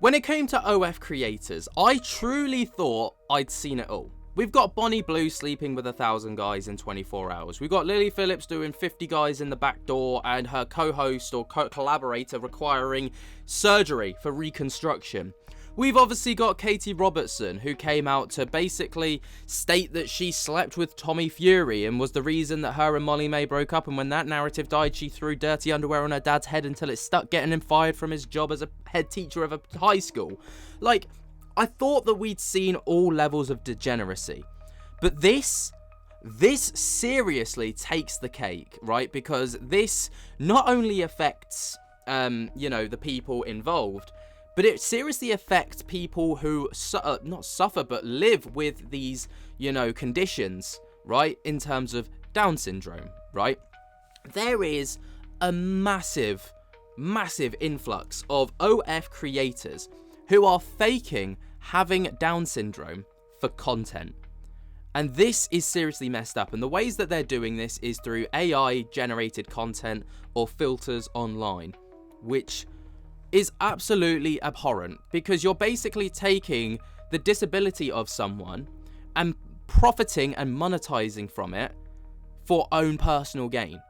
When it came to OF creators, I truly thought I'd seen it all. We've got Bonnie Blue sleeping with 1,000 guys in 24 hours. We've got Lily Phillips doing 50 guys in the back door, and her co-host or collaborator requiring surgery for reconstruction. We've obviously got Katie Robertson, who came out to basically state that she slept with Tommy Fury and was the reason that her and Molly May broke up, and when that narrative died, she threw dirty underwear on her dad's head until it stuck, getting him fired from his job as a head teacher of a high school. Like, I thought that we'd seen all levels of degeneracy, but this seriously takes the cake, right? Because this not only affects, the people involved, but it seriously affects people who not suffer, but live with these, conditions, right? In terms of Down syndrome, right? There is a massive influx of OF creators who are faking having Down syndrome for content. And this is seriously messed up. And the ways that they're doing this is through AI generated content or filters online, which is absolutely abhorrent, because you're basically taking the disability of someone and profiting and monetizing from it for own personal gain.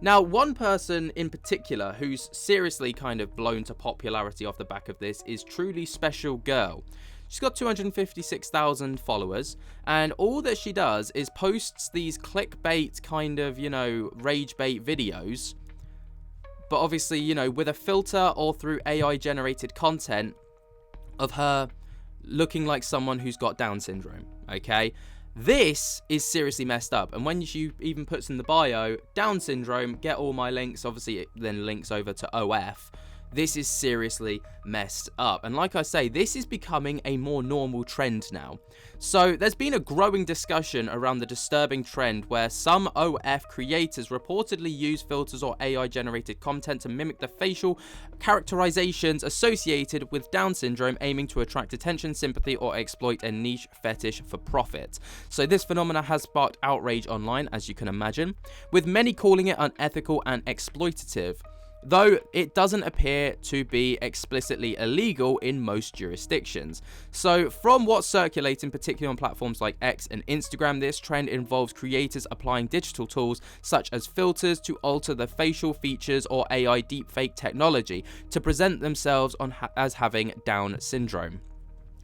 Now, one person in particular who's seriously kind of blown to popularity off the back of this is Truly Special Girl. She's got 256,000 followers, and all that she does is posts these clickbait kind of, rage bait videos, but obviously, with a filter or through AI generated content of her looking like someone who's got Down syndrome, okay? This is seriously messed up. And when she even puts in the bio, Down syndrome, get all my links, obviously it then links over to OF. This is seriously messed up. And like I say, this is becoming a more normal trend now. So there's been a growing discussion around the disturbing trend where some OF creators reportedly use filters or AI generated content to mimic the facial characterizations associated with Down syndrome, aiming to attract attention, sympathy, or exploit a niche fetish for profit. So this phenomena has sparked outrage online, as you can imagine, with many calling it unethical and exploitative, though it doesn't appear to be explicitly illegal in most jurisdictions. So from what's circulating, particularly on platforms like X and Instagram, this trend involves creators applying digital tools such as filters to alter the facial features or AI deepfake technology to present themselves as having Down syndrome.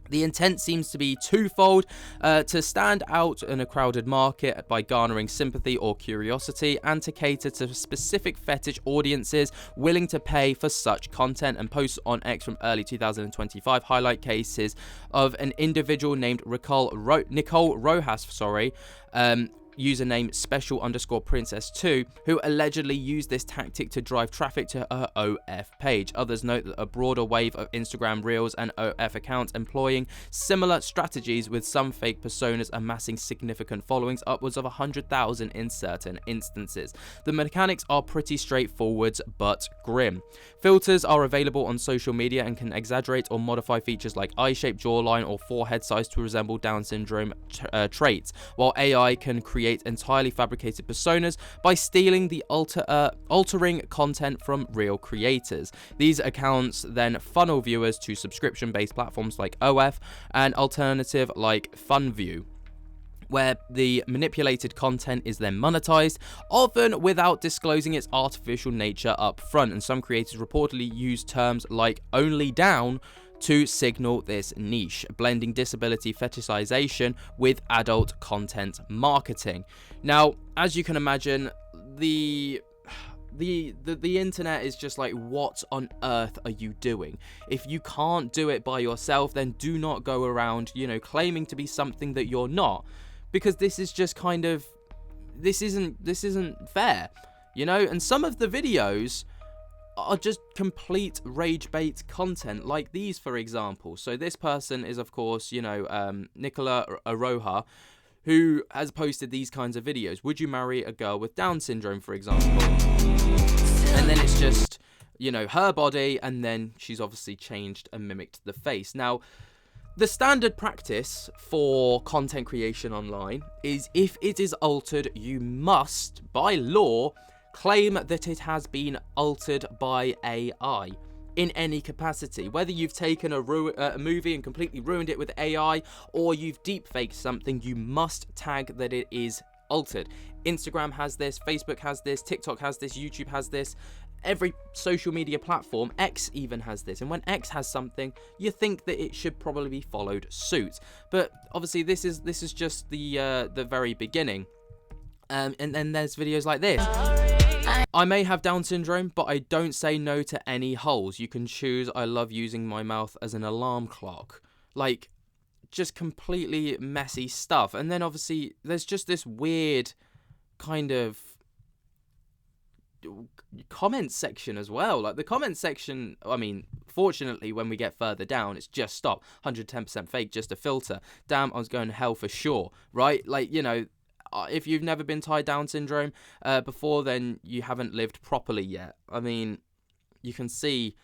The intent seems to be twofold: to stand out in a crowded market by garnering sympathy or curiosity, and to cater to specific fetish audiences willing to pay for such content. And posts on X from early 2025 highlight cases of an individual named Nicole Rojas, username special_princess2, who allegedly used this tactic to drive traffic to her OF page. Others note that a broader wave of Instagram Reels and OF accounts employing similar strategies, with some fake personas amassing significant followings, upwards of 100,000 in certain instances. The mechanics are pretty straightforward but grim. Filters are available on social media and can exaggerate or modify features like eye-shape, jawline, or forehead size to resemble Down syndrome traits, while AI can create entirely fabricated personas by stealing the altering content from real creators. These accounts then funnel viewers to subscription-based platforms like OF and alternative like FunView, where the manipulated content is then monetized, often without disclosing its artificial nature up front. And some creators reportedly use terms like only down to signal this niche, blending disability fetishization with adult content marketing. Now, as you can imagine, the internet is just like, what on earth are you doing? If you can't do it by yourself, then do not go around, claiming to be something that you're not, because this is just kind of, this isn't fair, and some of the videos are just complete rage bait content, like these, for example. So this person is, of course, Nicola Aroha, who has posted these kinds of videos. Would you marry a girl with Down syndrome, for example? And then it's just, her body, and then she's obviously changed and mimicked the face. Now, the standard practice for content creation online is, if it is altered, you must, by law, claim that it has been altered by AI. in any capacity. Whether you've taken a movie and completely ruined it with AI, or you've deepfaked something, you must tag that it is altered. Instagram has this, Facebook has this, TikTok has this, YouTube has this. Every social media platform, X even has this, and when X has something, you think that it should probably be followed suit. But obviously, this is just the very beginning, and then there's videos like this. I may have Down syndrome, but I don't say no to any holes. You can choose. I love using my mouth as an alarm clock. Like, just completely messy stuff. And then obviously, there's just this weird kind of comment section as well. Like, the comment section, I mean, fortunately, when we get further down, it's just stop. 110% fake, just a filter. Damn, I was going to hell for sure, right? Like, you know, if you've never been Down syndrome before, then you haven't lived properly yet. I mean, you can see,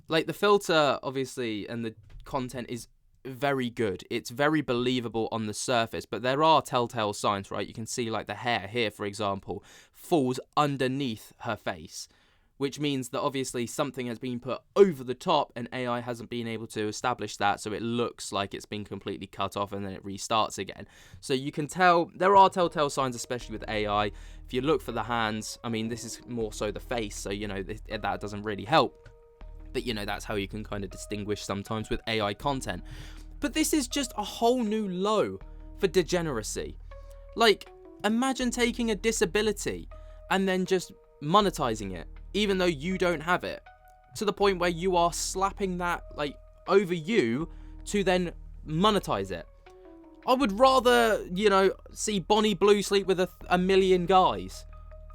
like, the filter, obviously, and the content is very good. It's very believable on the surface, but there are telltale signs, right? You can see, like, the hair here, for example, falls underneath her face, which means that obviously something has been put over the top and AI hasn't been able to establish that, so it looks like it's been completely cut off and then it restarts again. So you can tell there are telltale signs, especially with AI. If you look for the hands, I mean, this is more so the face, so, you know, that doesn't really help. But, you know, that's how you can kind of distinguish sometimes with AI content. But this is just a whole new low for degeneracy. Like, imagine taking a disability and then just monetizing it, even though you don't have it, to the point where you are slapping that, like, over you to then monetize it. I would rather, you know, see Bonnie Blue sleep with a million guys,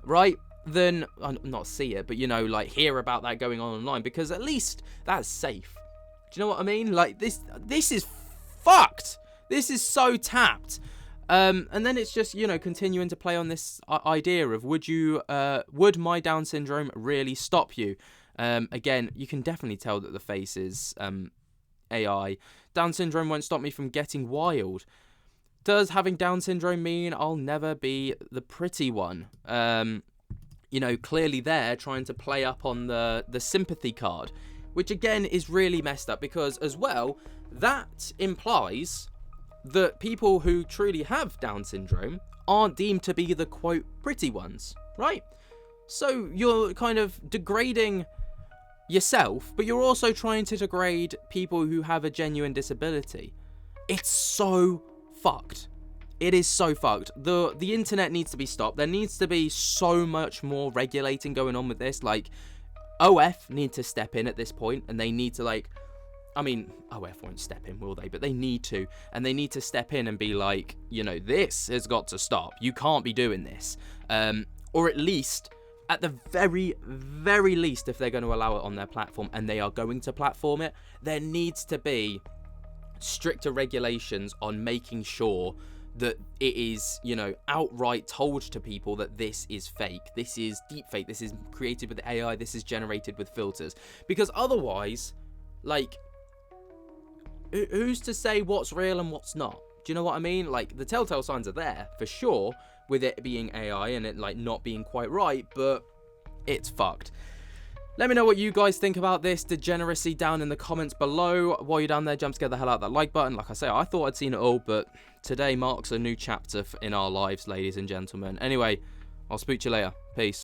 right? Than, not see it, but, you know, like, hear about that going on online, because at least that's safe. Do you know what I mean? Like, this is fucked. This is so tapped. And then it's just, you know, continuing to play on this idea of would my Down syndrome really stop you? Again, you can definitely tell that the face is AI. Down syndrome won't stop me from getting wild. Does having Down syndrome mean I'll never be the pretty one? You know, clearly they're trying to play up on the sympathy card, which again is really messed up, because as well, that implies that people who truly have Down syndrome aren't deemed to be the, quote, pretty ones, right? So you're kind of degrading yourself, but you're also trying to degrade people who have a genuine disability. It's so fucked. It is so fucked. The internet needs to be stopped. There needs to be so much more regulating going on with this. Like, OF need to step in at this point, and they need to, like, I mean, OF won't step in, will they? But they need to, and they need to step in and be like, you know, this has got to stop. You can't be doing this. Or at least, at the very, very least, if they're going to allow it on their platform, and they are going to platform it, there needs to be stricter regulations on making sure that it is, you know, outright told to people that this is fake, this is deep fake, this is created with AI, this is generated with filters. Because otherwise, like, who's to say what's real and what's not? Do you know what I mean? Like, the telltale signs are there, for sure, with it being AI and it, like, not being quite right, but it's fucked. Let me know what you guys think about this degeneracy down in the comments below. While you're down there, jump scare the hell out of that like button. Like I say, I thought I'd seen it all, but today marks a new chapter in our lives, ladies and gentlemen. Anyway, I'll speak to you later. Peace.